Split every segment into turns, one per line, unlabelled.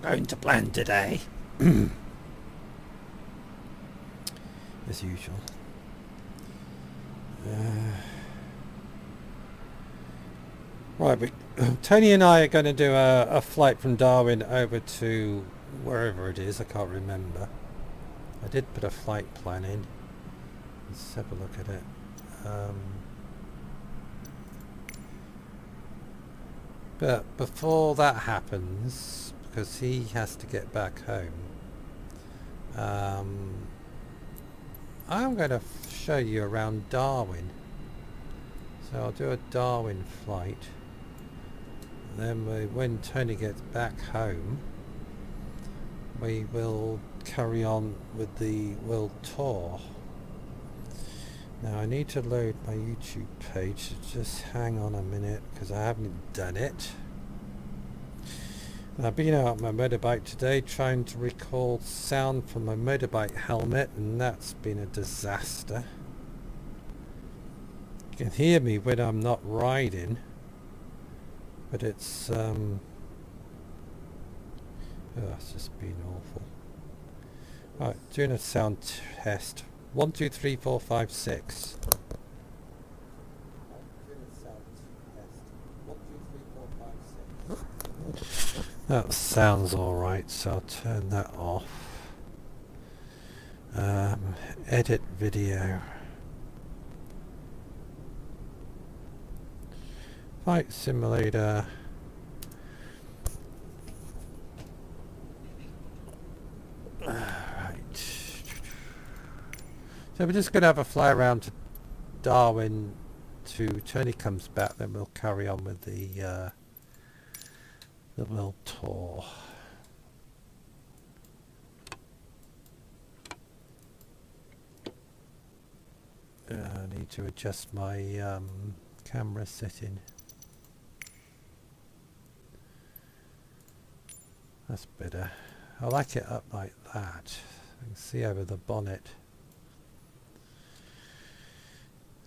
going to plan today. As usual. Right, Tony and I are going to do a flight from Darwin over to wherever it is. I can't remember. I did put a flight plan in. Let's have a look at it. But before that happens, because he has to get back home, I'm going to show you around Darwin. So I'll do a Darwin flight. Then when Tony gets back home, we will carry on with the world tour. Now I need to load my YouTube page, so just hang on a minute because I haven't done it. I've been out on my motorbike today trying to record sound from my motorbike helmet, and that's been a disaster. You can hear me when I'm not riding, but it's just been awful. Right, doing a sound test. 1, 2, 3, 4, 5, 6. That sounds alright, so I'll turn that off. Edit video. Flight simulator. Right. So we're just going to have a fly around to Darwin till Tony comes back, then we'll carry on with the world tour. I need to adjust my camera setting. That's better. I like it up like that. I can see over the bonnet.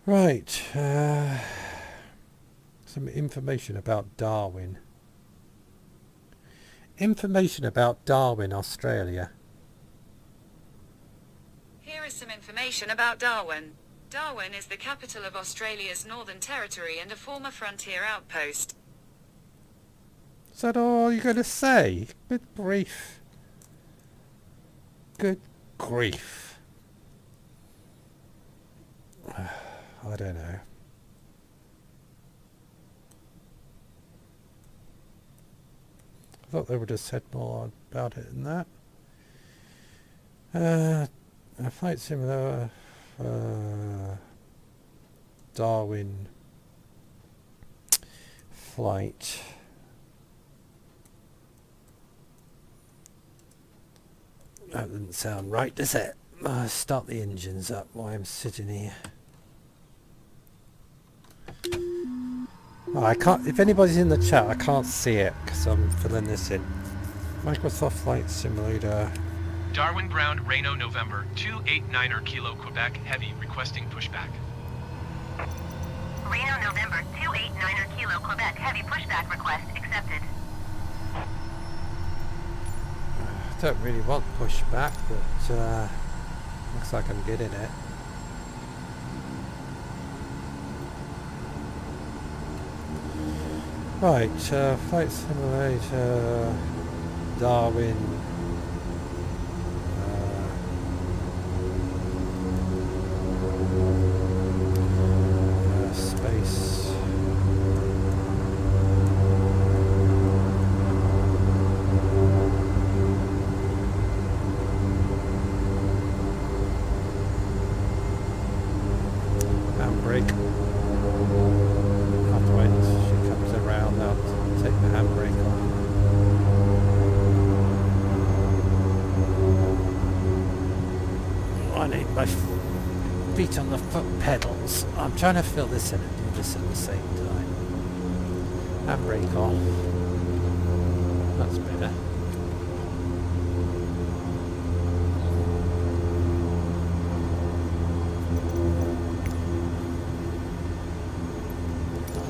Right. Some information about Darwin. Information about Darwin, Australia.
Here is some information about Darwin. Darwin is the capital of Australia's Northern Territory and a former frontier outpost.
Is that all you're going to say? Good grief. Good grief. I don't know. I thought they would have said more about it than that. A flight simulator, Darwin flight. That doesn't sound right, does it? Start the engines up while I'm sitting here. Oh, I can't. If anybody's in the chat, I can't see it because I'm filling this in. Microsoft Flight Simulator.
Darwin Ground, Reno, November 289er Kilo Quebec Heavy requesting pushback.
Reno, November 289er Kilo Quebec Heavy pushback request accepted.
I don't really want pushback, but looks like I'm getting it. Right, Flight Simulator, Darwin, space. Handbrake. Afterwards, she comes around, I'll take the handbrake off. I need my feet on the foot pedals. I'm trying to fill this in and do this at the same time. Handbrake off. That's better.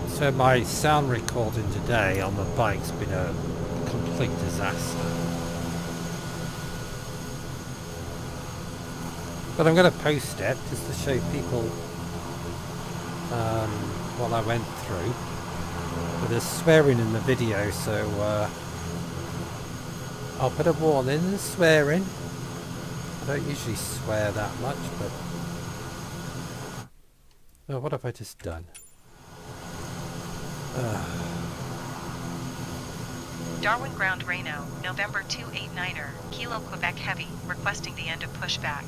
So my sound recording today on the bike's been a complete disaster. But I'm going to post it just to show people what I went through. But there's swearing in the video, so I'll put a warning. There's swearing. I don't usually swear that much, but... Oh, what have I just done?
Darwin Ground Reno, November 289er, Kilo Quebec Heavy, requesting the end of pushback.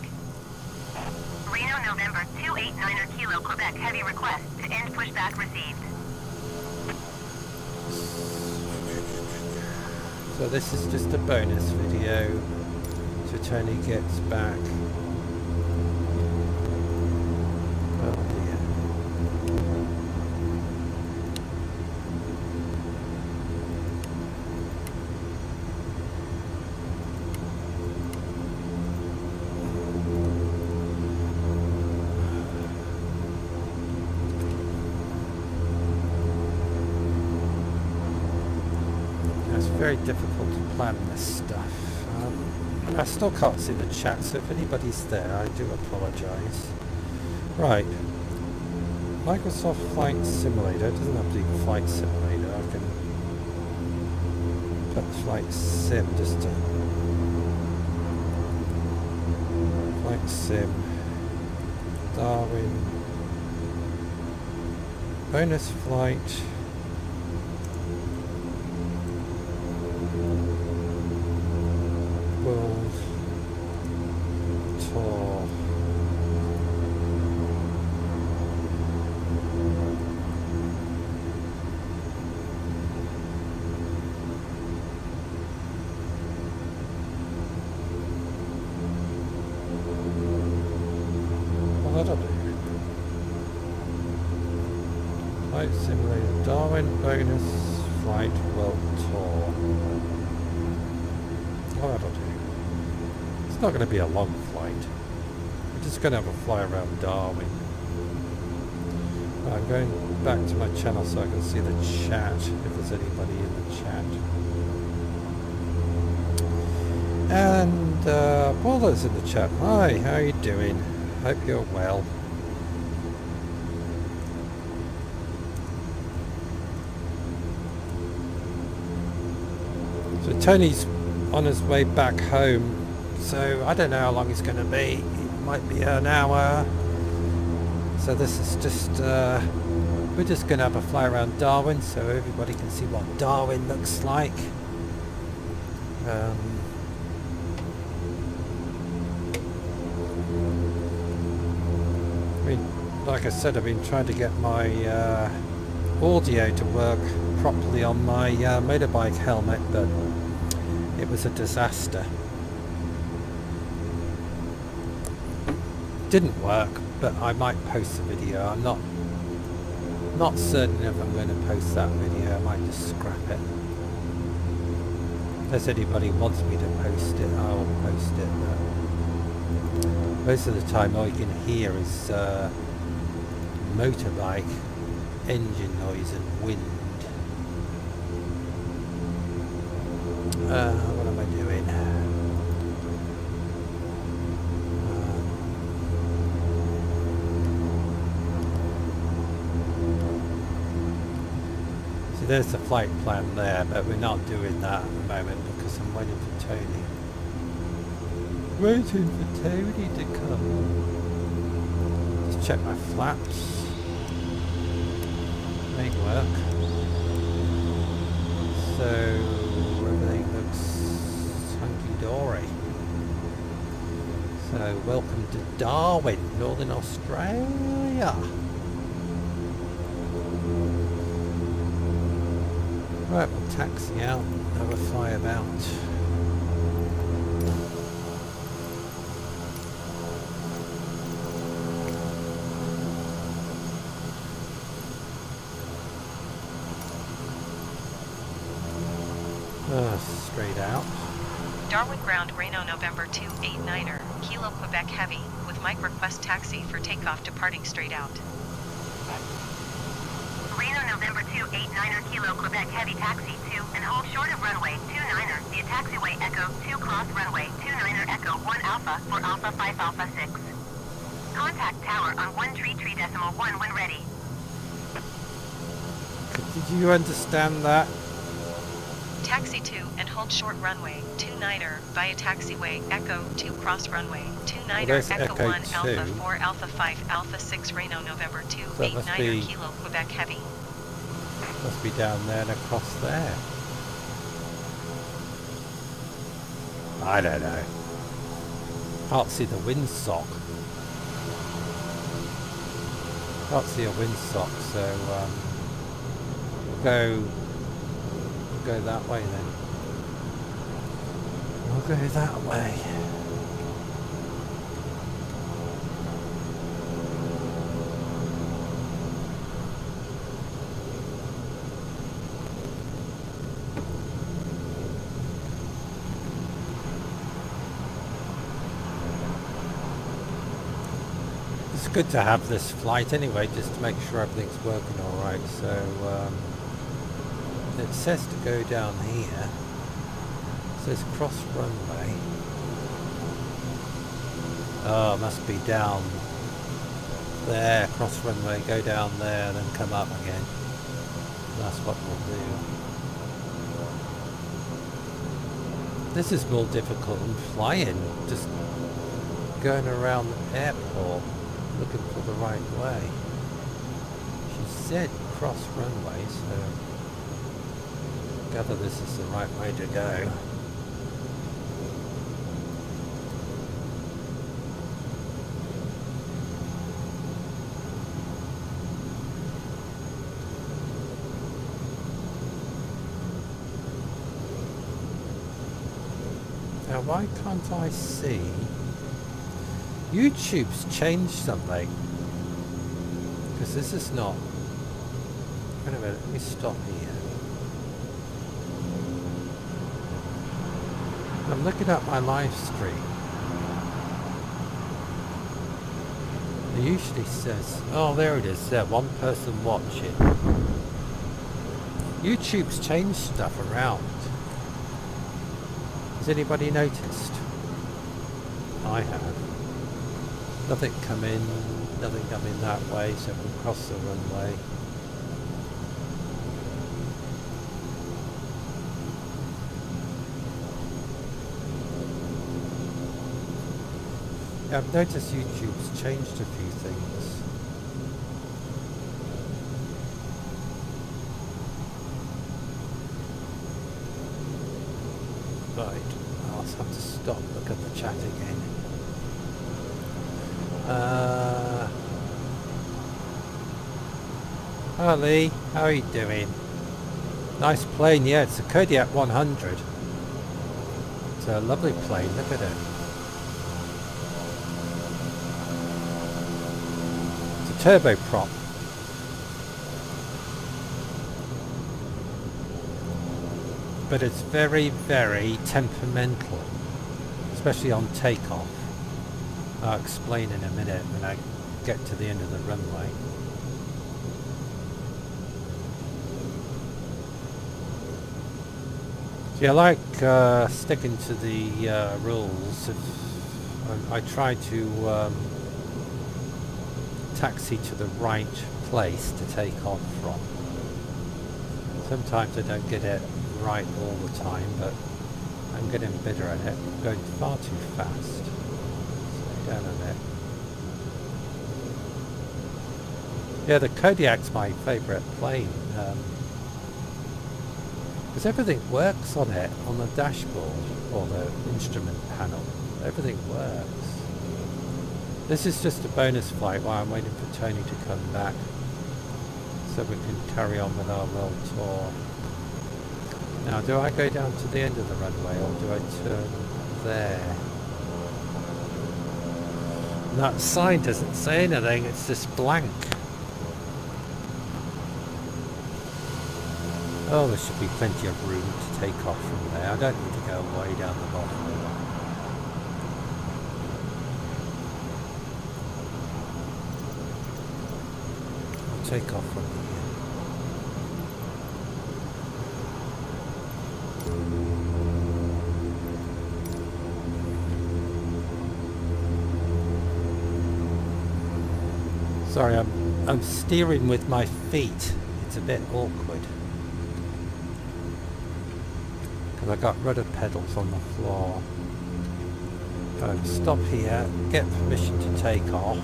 Reno, November 289er, Kilo Quebec Heavy request to end pushback received.
So this is just a bonus video to Tony gets back. Oh dear. It's very difficult to plan this stuff. I still can't see the chat, so if anybody's there, I do apologise. Right. Microsoft Flight Simulator. It doesn't have to be Flight Simulator. I can put Flight Sim just to... Flight Sim. Darwin. Bonus flight. World Tour. Well, that'll do. Flight Simulator Darwin Bonus Flight World Tour. Well, that'll do. It's not going to be a long flight. We're just going to have a fly around Darwin. Right, I'm going back to my channel so I can see the chat, if there's anybody in the chat. And Bonas in the chat. Hi, how are you doing? Hope you're well. So Tony's on his way back home, so I don't know how long it's going to be. It might be an hour. So this is just we're just going to have a fly around Darwin so everybody can see what Darwin looks like. I mean, like I said, I've been trying to get my audio to work properly on my motorbike helmet, but it was a disaster. Didn't work, but I might post the video. I'm not certain if I'm going to post that video. I might just scrap it. Unless anybody wants me to post it, I'll post it. But most of the time all you can hear is motorbike engine noise and wind. What am I doing? See, there's the flight plan there, but we're not doing that at the moment because I'm waiting for Tony. Waiting for Tony to come. Just check my flaps. Make work. So everything looks hunky-dory. So welcome to Darwin, Northern Australia. Right, we'll taxi out, have a fly about. Straight out.
Darwin Ground Reno, November 289er, Kilo Quebec Heavy, with Mike request taxi for takeoff departing straight out.
Reno, November 289er, Kilo Quebec Heavy taxi 2 and hold short of runway 29er via taxiway Echo 2 cross runway 29er Echo 1 Alpha for Alpha 5 Alpha 6. Contact tower on 133.1 when ready.
Did you understand that?
Taxi 2 and hold short runway 29er via taxiway Echo 2 cross runway 29er
there's
Echo
Echo
1 Alpha
2.
4 Alpha 5 Alpha 6 Reno November 2
So it
8
must
9er
be-
Kilo Quebec Heavy.
Must be down there and across there. I don't know. Can't see the windsock. Can't see a windsock, so we'll go that way then. We'll go that way. It's good to have this flight anyway, just to make sure everything's working alright. So it says to go down here. It says cross runway. Oh, it must be down there. Cross runway, go down there, then come up again. That's what we'll do. This is more difficult than flying. Just going around the airport looking for the right way. She said cross runway, so I gather this is the right way to go. Now why can't I see? YouTube's changed something. Because this is not... Wait a minute, let me stop here. I'm looking at my live stream. It usually says... Oh, there it is. There, one person watching. YouTube's changed stuff around. Has anybody noticed? I have. Nothing come in that way, so we can cross the runway. Yeah, I've noticed YouTube's changed a few things. Right, I'll have to stop, look at the chat again. Hi Lee, how are you doing? Nice plane, yeah, it's a Kodiak 100. It's a lovely plane, look at it. It's a turboprop. But it's very, very temperamental, especially on takeoff. I'll explain in a minute when I get to the end of the runway. See, I like sticking to the rules. If I try to taxi to the right place to take off from. Sometimes I don't get it right all the time, but I'm getting better at it. I'm going far too fast. Slow down a bit. Yeah, the Kodiak's my favourite plane. Because everything works on it, on the dashboard or the instrument panel. Everything works. This is just a bonus flight while I'm waiting for Tony to come back, so we can carry on with our world tour. Now, do I go down to the end of the runway or do I turn there? That sign doesn't say anything, it's just blank. Oh, there should be plenty of room to take off from there. I don't need to go way down the bottom. I'll take off from here. Sorry, I'm steering with my feet. It's a bit awkward. Because I got rudder pedals on the floor. Stop here, get permission to take off.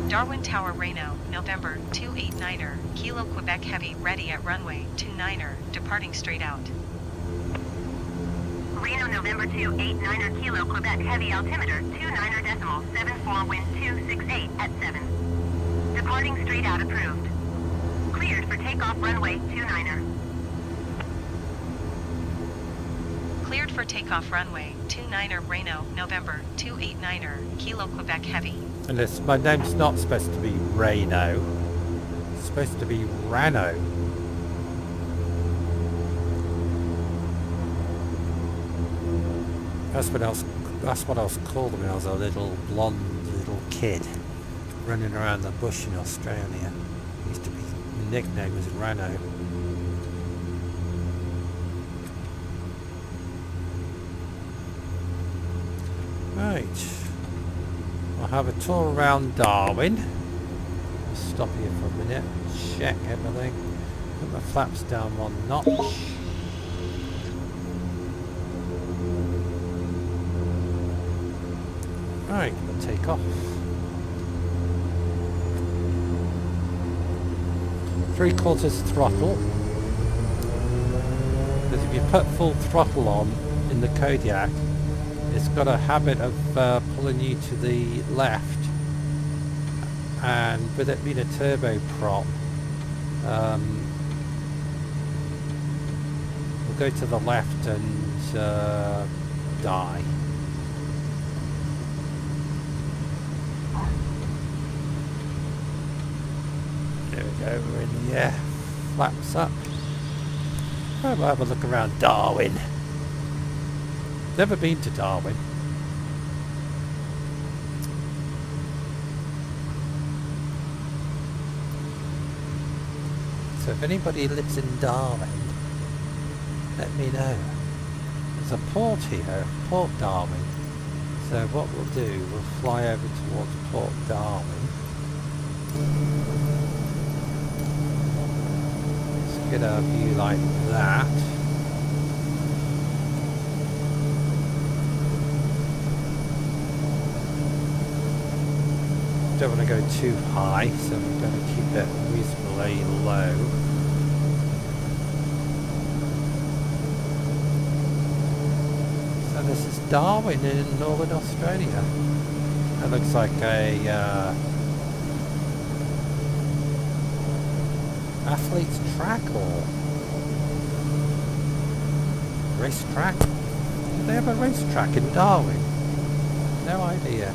Darwin Tower Reno, November 289er, Kilo Quebec Heavy ready at runway 29er, departing straight out.
Reno November 289er Kilo Quebec Heavy altimeter 29er decimal 74 wind 268 at 7. Departing straight out approved. Cleared for takeoff runway 29er.
Cleared for takeoff runway 29er Reno, November 289er, Kilo Quebec Heavy.
And my name's not supposed to be Reno. It's supposed to be Rano. That's what I was called when I was a little blonde little kid running around the bush in Australia. Used to be, my nickname was Rano. Right. I'll have a tour around Darwin. I'll stop here for a minute, check everything. Put my flaps down 1 notch. Right, we'll take off. 3/4 throttle. Because if you put full throttle on in the Kodiak, it's got a habit of pulling you to the left, and with it being a turboprop, we'll go to the left and die. There we go, we're in the air, flaps up. We'll have a look around Darwin. Never been to Darwin. So if anybody lives in Darwin, let me know. There's a port here, Port Darwin. So what we'll do, we'll fly over towards Port Darwin. Let's get our view like that. Don't want to go too high, so we're going to keep it reasonably low. So this is Darwin in Northern Australia. That looks like a athlete's track or racetrack. Do they have a racetrack in Darwin? No idea.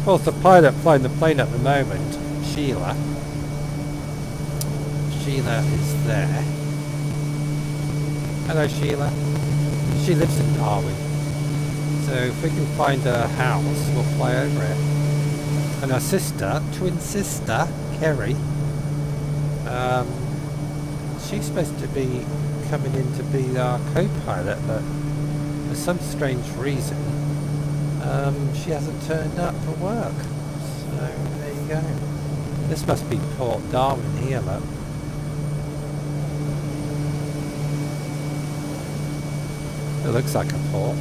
Well, the pilot flying the plane at the moment, Sheila. Sheila is there. Hello, Sheila. She lives in Darwin. So if we can find a house, we'll fly over it. And her sister, twin sister, Kerry, she's supposed to be coming in to be our co-pilot, but for some strange reason, she hasn't turned up for work. So there you go. This must be Port Darwin here, look. It looks like a port.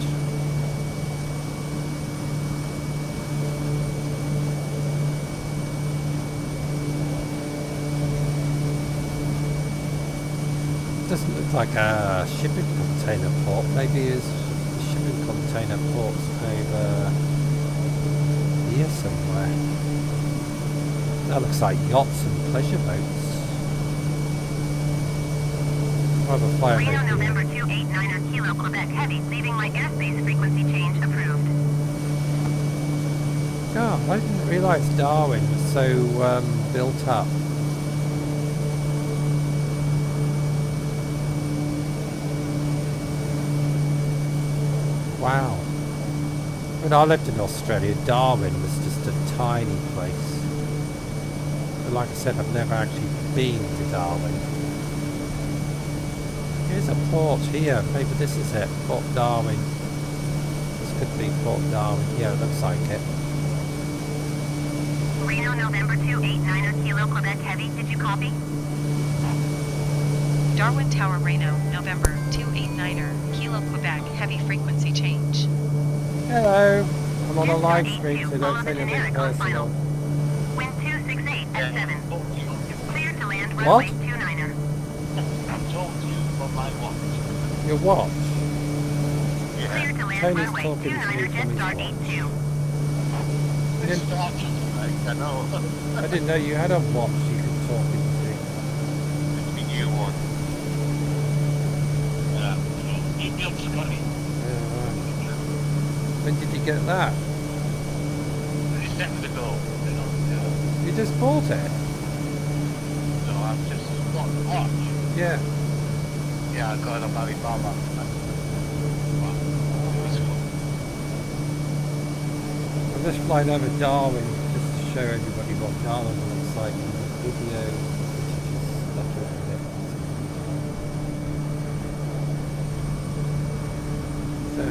Doesn't look like a shipping container port. Maybe it's shipping container ports over here somewhere. That looks like yachts and pleasure boats. I'll have a fire
Reno November 289er Kilo Quebec Heavy, leaving my airspace frequency change approved.
God, I didn't realise Darwin was so built up. Wow. When I lived in Australia, Darwin was just a tiny place. But like I said, I've never actually been to Darwin. Here's a port here. Maybe this is it. Port Darwin. This could be Port Darwin. Yeah, it looks like it.
Reno, November 289er Kilo, Quebec Heavy. Did you copy?
Darwin Tower, Reno, November 289er Kilo, Quebec Heavy, frequency change.
Hello. I'm on a live
Ten
stream, so
82,
don't
follow
say
the
anything
generic on final.
personal.
Wind 268 at 7. Clear to land
What?
runway 29er.
I told you from my watch.
Your watch?
Clear to land
Tony's
runway
talking to me
29er
from
Jetstar
his
82.
It's starting, right? I know.
I didn't know you had a watch you could talk into.
It's the new one. He built Scotty.
Yeah, right. When did you get that?
3 seconds ago. You know, yeah.
You just bought it?
So I've just got the watch.
Yeah.
Yeah, I got a Alibaba.
I'm just flying over Darwin just to show everybody what Darwin looks like in the video, which is just stuttering a bit. So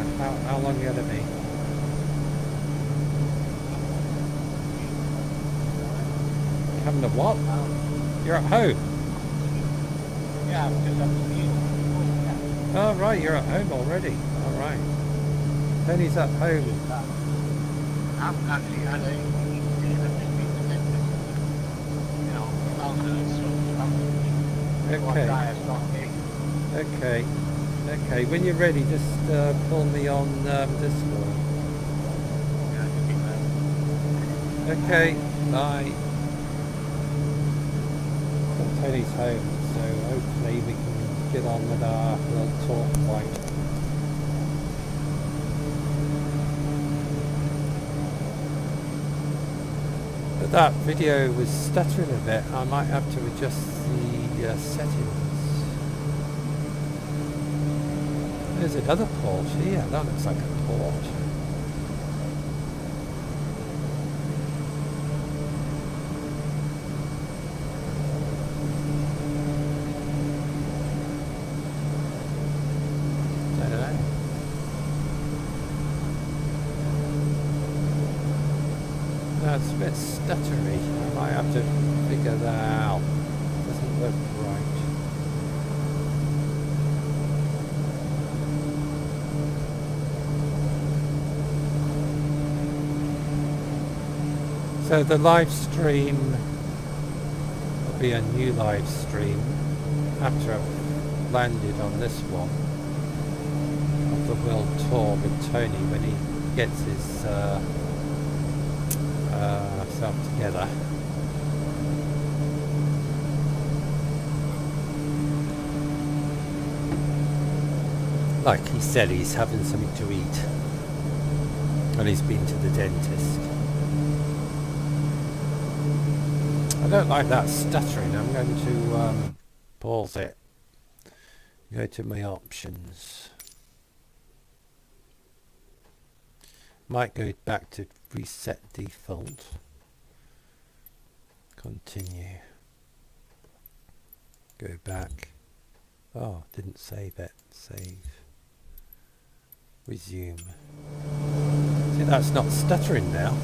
how long are you gonna be? Coming to what? You're at home?
Yeah, because I'm still.
Oh right, you're at home already. Alright. Tony's at home.
I've actually had a
Okay. Okay, when you're ready, just pull me on Discord. Okay, bye. So Tony's home, so hopefully we can get on with our little talk flight. But that video was stuttering a bit. I might have to adjust the settings. There's another port here. That looks like a port. I don't know. That's a bit stuttery. I might have to figure that out. Doesn't look right. So the live stream will be a new live stream after I've landed on this one of the world tour with Tony when he gets his self together. Like he said, he's having something to eat and he's been to the dentist. I don't like that stuttering. I'm going to pause it. Go to my options. Might go back to reset default. Continue. Go back. Oh, didn't save it. Save. Resume. See, that's not stuttering now.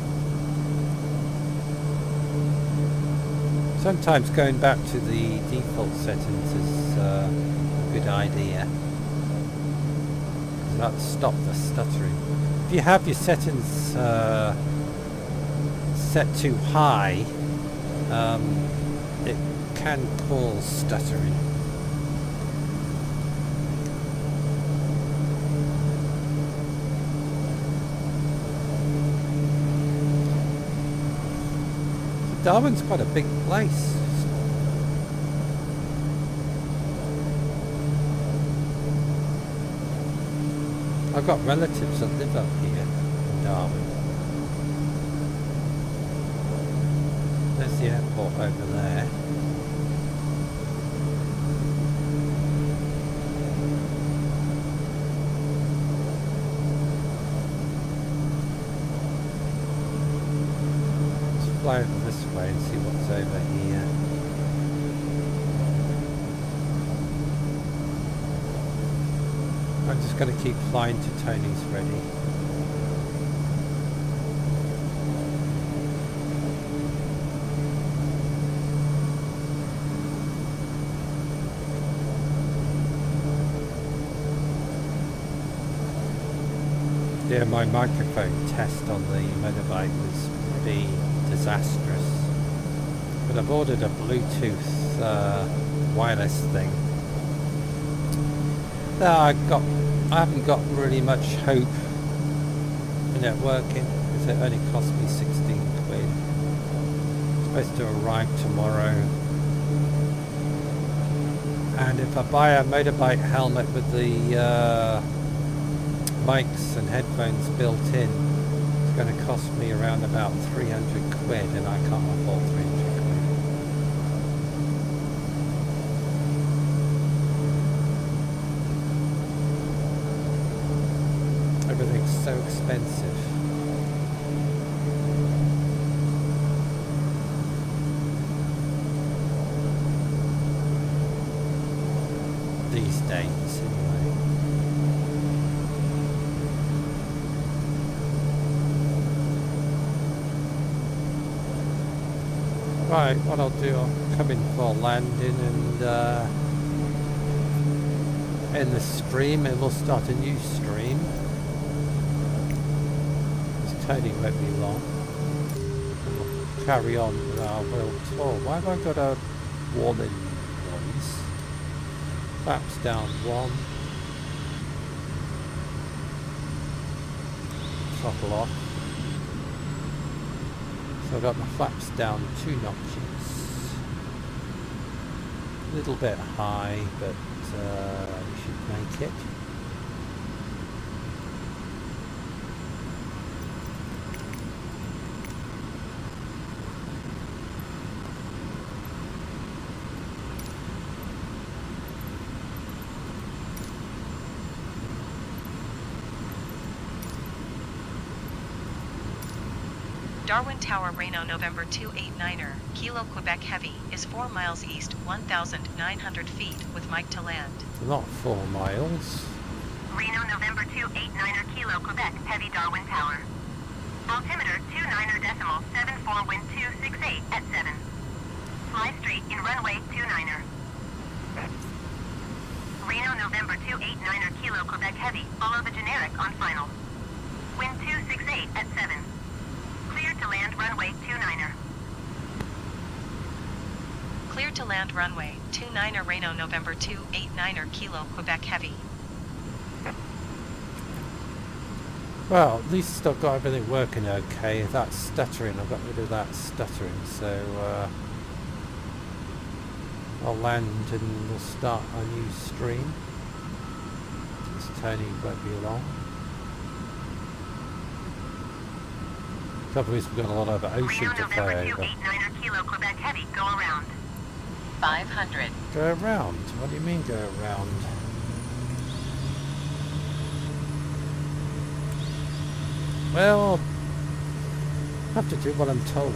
Sometimes going back to the default settings is a good idea. That'll stop the stuttering. If you have your settings set too high, it can cause stuttering. Darwin's quite a big place. I've got relatives that live up here in Darwin. There's the airport over there. Let's fly over this way and see what's over here. I'm just going to keep flying till Tony's ready. Yeah, my microphone test on the motorbike was pretty disastrous. But I've ordered a Bluetooth wireless thing. No, I haven't got really much hope in it working because it only cost me 16 quid. It's supposed to arrive tomorrow. And if I buy a motorbike helmet with the mics and headphones built in, it's going to cost me around about 300 quid, and I can't afford 300 quid. Everything's so expensive. These days, anyway. Right, what I'll do, I'll come in for landing and end the stream, and we'll start a new stream. This Tony won't be long. And we'll carry on with our world tour. Why have I got a warning noise? Flaps down 1. Throttle off. So I've got my flaps down 2 notches. A little bit high, but we should make it.
Darwin Tower, Reno, November 289er, Kilo Quebec Heavy, is 4 miles east, 1,900 feet, with Mike to land.
Not 4 miles.
Reno, November 289er, Kilo Quebec Heavy, Darwin Tower. Altimeter 29er decimal 74 wind 268 at 7. Fly straight in runway 29er. Reno, November 289er, Kilo Quebec Heavy, follow the generic on final. Wind 268 at 7. Clear to land runway 29er.
Clear to land runway 29er, Reno, November 289er, Kilo Quebec Heavy.
Well, at least I've got everything working okay. That's stuttering, I've got rid of that stuttering, so I'll land and we'll start a new stream. This Tony won't be long. Trouble is we've got a lot of ocean to fly over.
289er, Kilo Quebec Heavy, go around.
500.
Go around? What do you mean go around? Well, I have to do what I'm told.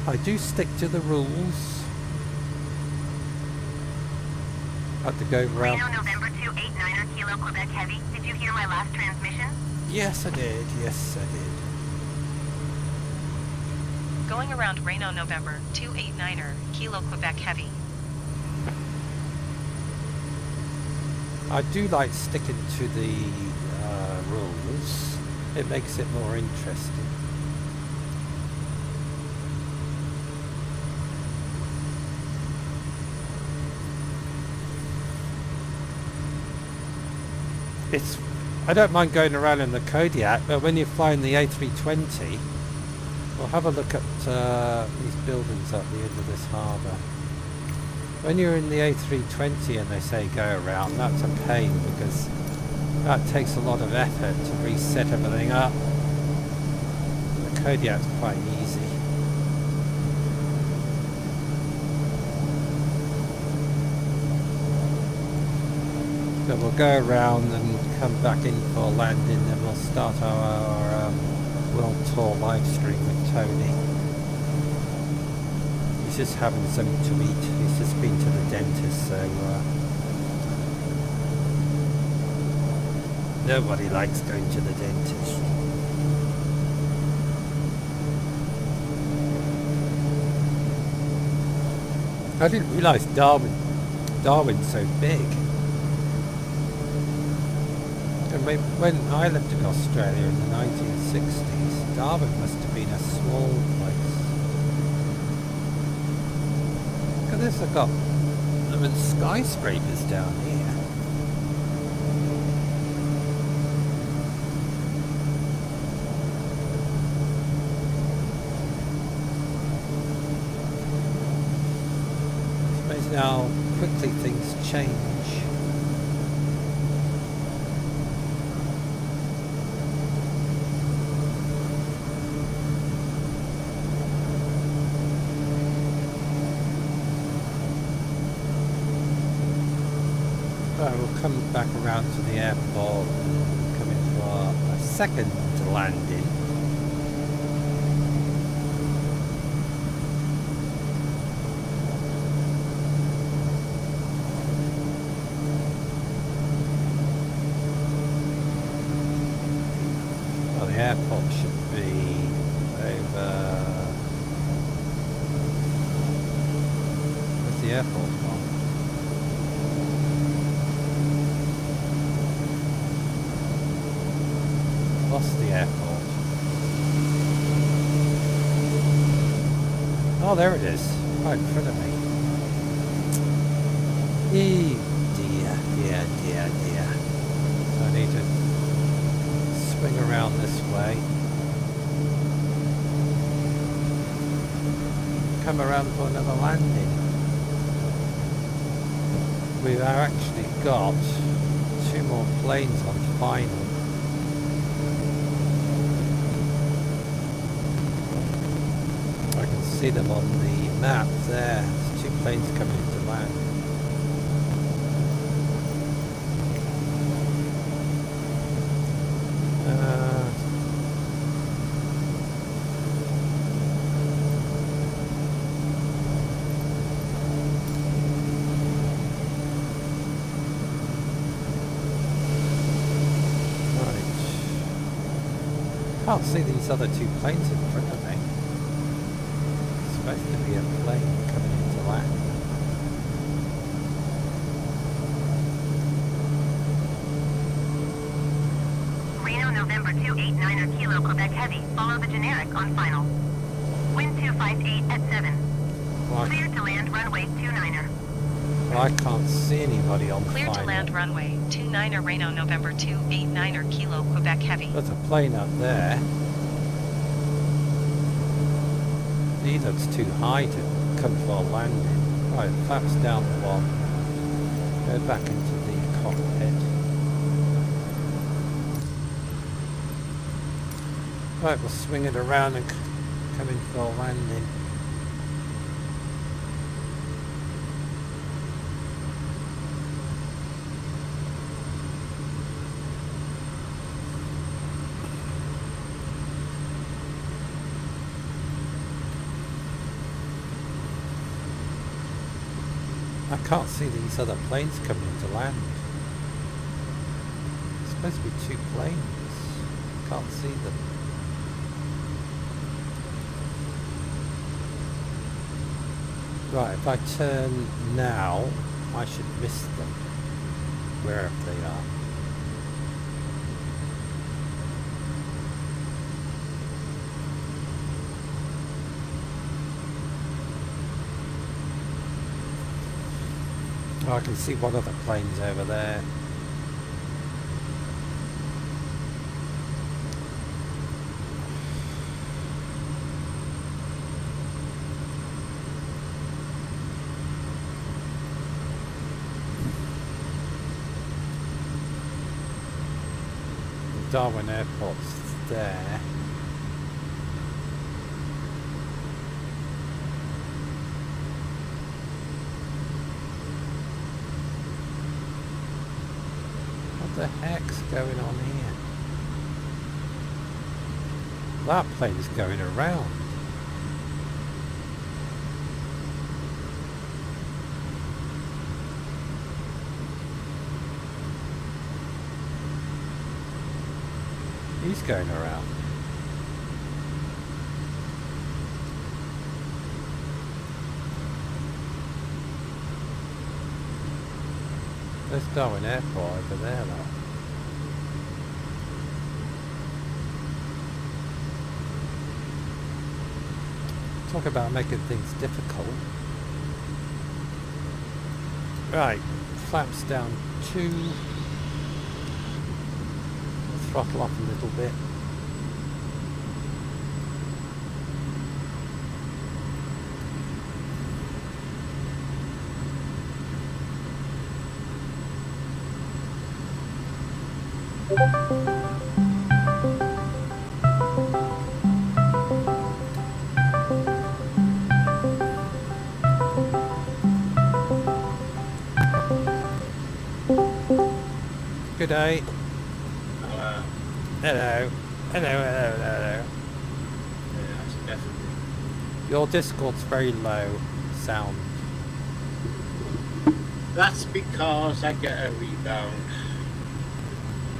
I do stick to the rules. I have to go around.
Reno, November 289er, Kilo Quebec Heavy, did you hear my last transmission?
Yes, I did. Yes, I did.
Going around Reno, November 289er, Kilo Quebec Heavy.
I do like sticking to the rules. It makes it more interesting. I don't mind going around in the Kodiak, but when you're flying the A320, we'll have a look at these buildings at the end of this harbour. When you're in the A320 and they say go around, that's a pain because that takes a lot of effort to reset everything up. The Kodiak's quite easy. So we'll go around and come back in for landing, then we'll start our World Tour live stream with Tony. He's just having something to eat. He's just been to the dentist, so Nobody likes going to the dentist. I didn't realise Darwin's so big. And when I lived in Australia in the 1960s, Darwin must have been a small place. Look at this, I've got skyscrapers down here. Now quickly things change. Right, we'll come back around to the airport and come in for a second landing. Airport should be over. Where's the airport from? Lost the airport. Oh, there it is, right in front of me. Dear. So I need to swing around this way. Come around for another landing. We've actually got 2 more planes on final. I can see them on the map there. There's 2 planes coming to land. I can't see these other 2 planes in front of me. It's supposed to be a plane coming into land.
Reno November 289er Kilo Quebec Heavy. Follow the generic on final. Wind 258 at 7.
Well,
Cleared to land runway 29er.
well, I can't see anybody on
Clear to
final.
land runway 29er Reno November 289er Kilo Quebec Heavy.
There's a plane up there. He looks too high to come for a landing. Right, flaps down the 1. Go back into the cockpit. Right, we'll swing it around and come in for a landing. I can't see these other planes coming to land. It's supposed to be 2 planes. Can't see them. Right, if I turn now, I should miss them, wherever they are. Oh, I can see one of the planes over there. The Darwin Airport's there. What the heck's going on here? That plane's going around. He's going around. There's Darwin Airport over there, though. Talk about making things difficult. Right, flaps down 2. Throttle off a little bit. Good day. Hello. Hello.
That's definitely.
Your Discord's very low sound.
That's because I get a rebound.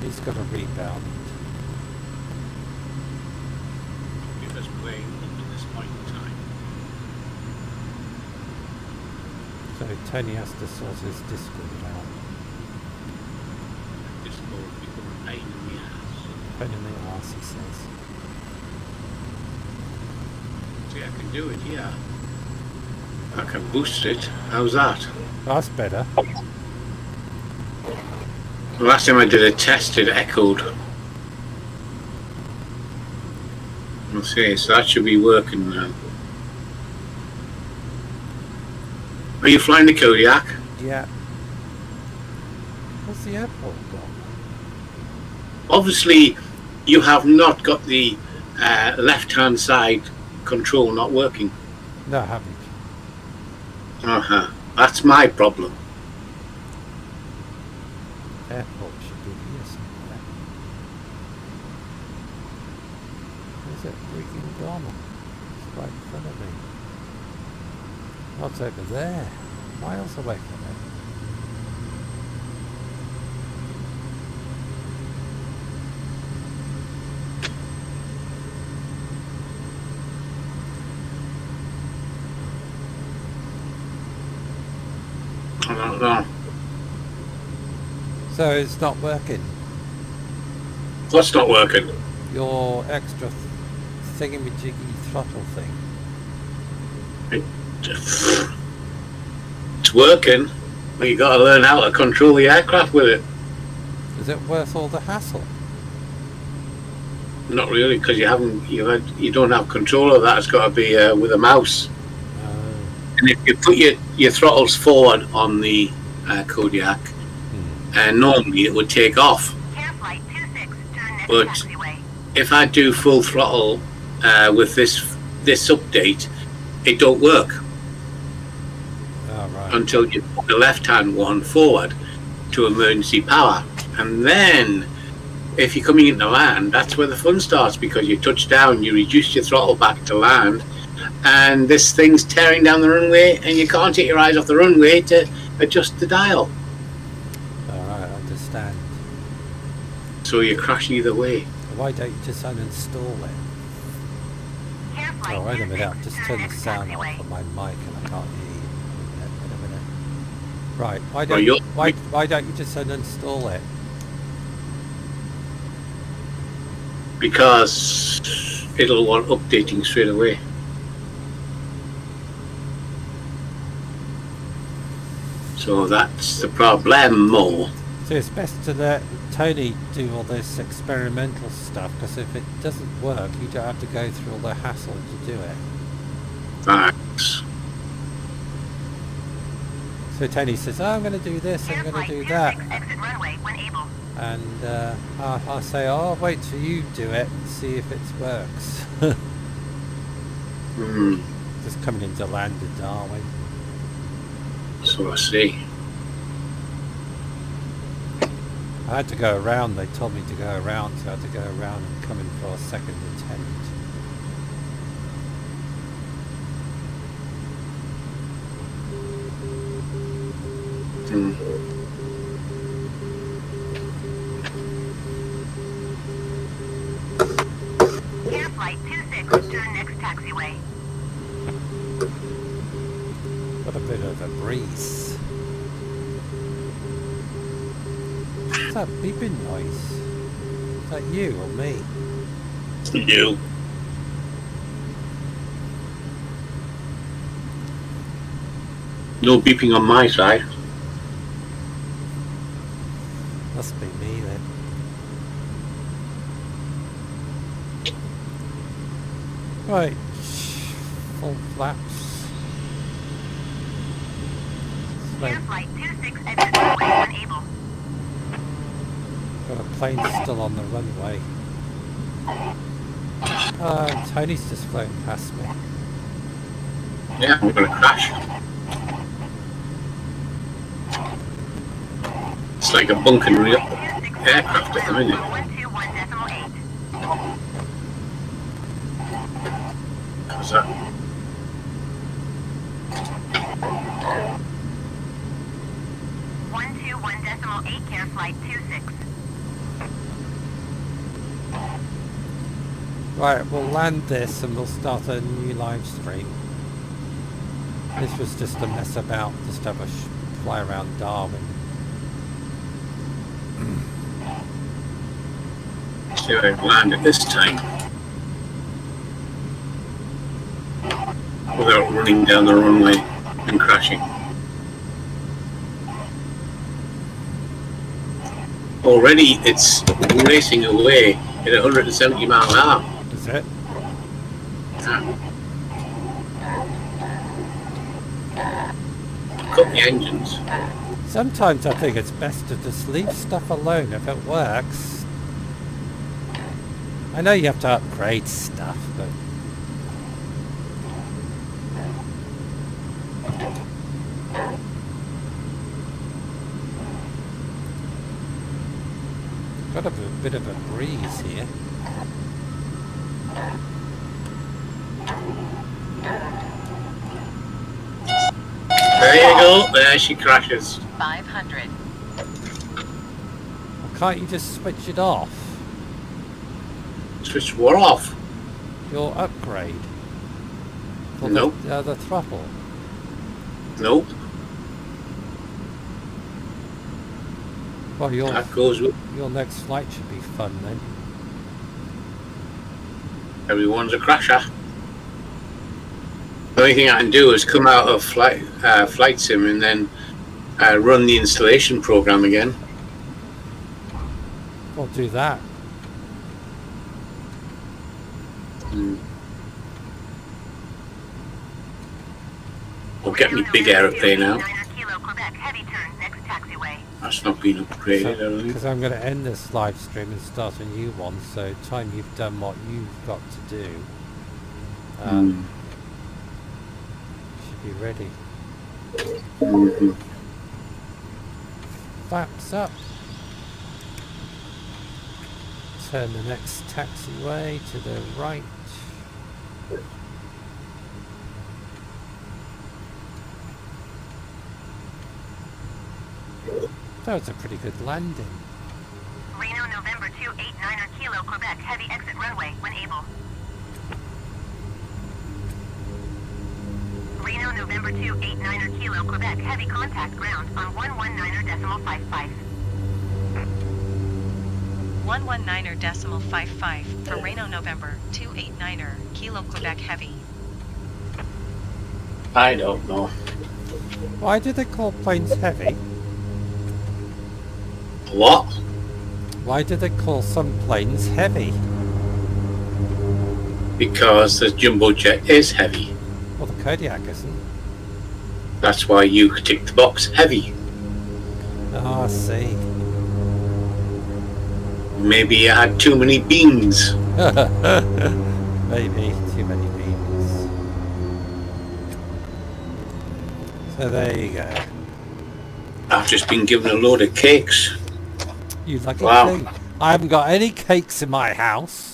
He's got a rebound.
It was playing up to this point in time.
So Tony has to sort his Discord out.
Discord become a pain in the ass.
Pain in the arse, he says.
See, I can do it here. I can boost it. How's that?
That's better.
The last time I did a test, it echoed. Okay, so that should be working now. Are you flying the Kodiak?
Yeah. What's the airport got?
Obviously, you have not got the left-hand side control not working.
No, I haven't.
That's my problem.
Airport should be here somewhere. Is it freaking drama? It's right in front of me. What's over there? Miles away from it.
I don't know.
So it's not working.
What's not working?
Your extra thingamajiggy throttle thing.
It's working, but you got to learn how to control the aircraft with it.
Is it worth all the hassle?
Not really, because you don't have control of that. It's got to be with a mouse. And if you put your throttles forward on the Kodiak, normally it would take off.
Flight 26, turn next
But
taxiway.
if I do full throttle with this update, it don't work until you put the left-hand one forward to emergency power. And then, if you're coming into land, that's where the fun starts, because you touch down, you reduce your throttle back to land, and this thing's tearing down the runway, and you can't take your eyes off the runway to adjust the dial.
Alright, I understand.
So you crash either way.
Why don't you just uninstall it? Oh, wait a minute, I've just turned the sound off on my mic and I can't hear you. Wait a minute. Right, why don't you just uninstall it?
Because it'll want updating straight away. So that's the problem.
So it's best to let Tony do all this experimental stuff, because if it doesn't work, you don't have to go through all the hassle to do it.
Thanks.
So Tony says, oh, I'm going to do this, I'm going to do that.
Exit runway when able.
And I'll say, oh, I'll wait till you do it and see if it works. Just coming into land at Darwin.
So I see.
I had to go around, they told me to go around, so I had to go around and come in for a second attempt.
taxiway.
Got a bit of a breeze. What's that beeping noise? Is that you or me?
You. No beeping on my side.
Must be me then. Right, full flaps.
Clear flight 26 exit runway when able.
Got a plane still on the runway. Tony's just floating past me.
Yeah, we're gonna crash. It's like a bunking aircraft at the minute.
121.8.
How's that?
.8 care flight 26.
Right, we'll land this and we'll start a new live stream. This was just a mess about, just have a fly around Darwin.
See if I can land it this time. Without running down the runway and crashing. Already it's racing away at 170 miles an hour.
Is it?
Cut the engines.
Sometimes I think it's best to just leave stuff alone if it works. I know you have to upgrade stuff, but... got a bit of a breeze here.
There you go, there she crashes.
500.
Well, can't you just switch it off?
Switch what off?
Your upgrade? For
Nope.
The throttle?
Nope.
Well,
That goes with
your next flight should be fun then.
everyone's a crasher. The only thing I can do is come out of flight sim and then run the installation program again.
Well, do that.
Or get me big aeroplane out.
9 Kilo Quebec heavy turn next taxiway.
That's not been upgraded, I don't think.
Because I'm going to end this live stream and start a new one, so time you've done what you've got to do, should be ready.
Mm-hmm.
Flaps up. Turn the next taxiway to the right. That was a pretty good landing.
Reno November 289 Kilo Quebec heavy exit runway when able. Reno November 289 Kilo Quebec heavy contact ground on 119.55.
119.55 for Reno November 289 Kilo Quebec heavy.
I don't know.
Why do they call planes heavy?
What?
Why do they call some planes heavy?
Because the jumbo jet is heavy.
Well, the Kodiak isn't.
That's why you tick the box heavy.
Oh, I see.
Maybe you had too many beans.
Maybe too many beans. So there you go.
I've just been given a load of cakes.
You lucky
Wow.
thing. I haven't got any cakes in my house.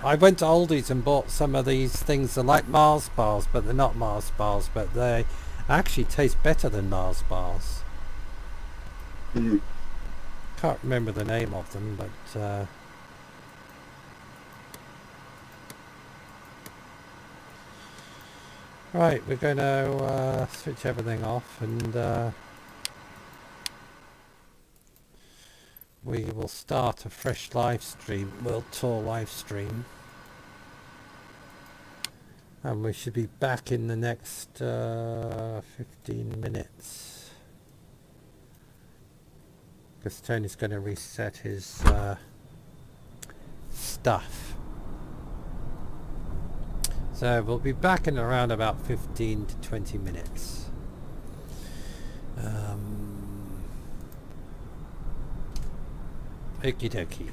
I went to Aldi's and bought some of these things. They're like Mars bars, but they're not Mars bars, but they actually taste better than Mars bars.
Mm.
Can't remember the name of them, but Right, we're going to switch everything off and we will start a fresh live stream, World Tour live stream. And we should be back in the next 15 minutes. Because Tony's going to reset his stuff. So we'll be back in around about 15 to 20 minutes. Okie dokie.